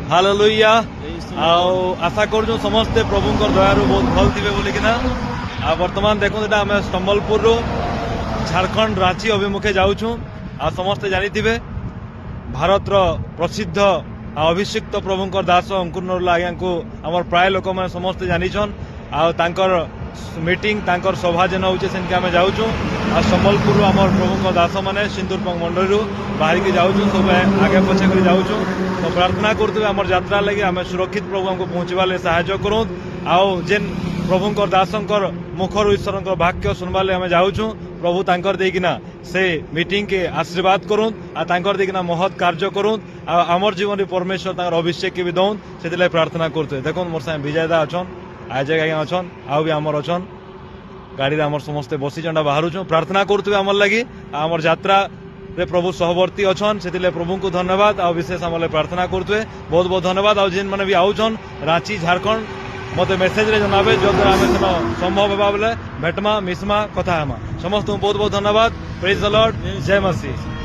Hallelujah आशा कर समस्ते प्रभु दयारू बहुत भल थे बोलिकिना वर्तमान देखो आम संबलपुर झारखंड रांची अभिमुखे जाऊँ आ समस्ते जानी भारत प्रसिद्ध अभिषिक्त प्रभुंकर दास अंकुर नरुला आज्ञा को आम प्राय लोक मैंने समस्ते जानीछन आर मीटिंग तांकर सभा जेन होचे सेनके आम जाऊँ आ संबलपुर आम प्रभुंकर दास मैंने सिंदूरपंग मंडली बाहर की जाऊँ सब आगे पछे कर जाऊँ तो प्रार्थना करते आम यात्रा लगे आम सुरक्षित प्रभु हमको पहुँचवाले साहाय्य करूँ आउ जेन प्रभुंकर दासंकर मुखर ईश्वर वाक्य सुनवाले आम जाऊँ प्रभु तांकर देकिना से मीटिंग के आशीर्वाद करूँ आंकर देकिना महत कार्य करूँ आमर जीवन में परमेश्वर तांकर अभिषेक के भी दौन से प्रार्थना करते देखो मोर साथ विजयदा अच्छन आजक आज्ञा अच्छन आउ भी आमर अच्छन गाड़ी आमर समस्ते बसी चंडा बाहर प्रार्थना करते आमर लगी आमर यात्रा रे प्रभु सहवर्ती अच्छन से प्रभु को धन्यवाद आ विशेष आम प्रार्थना करते बहुत बहुत धन्यवाद आ जेन मैंने भी आउन रांची झारखंड मत मेसेज रे जनाबे जो द्वारा आम संभव होगा बोले भेटमा मिसमा कथा हेमा समस्त बहुत बहुत धन्यवाद प्रेज द लॉर्ड जय मसीह।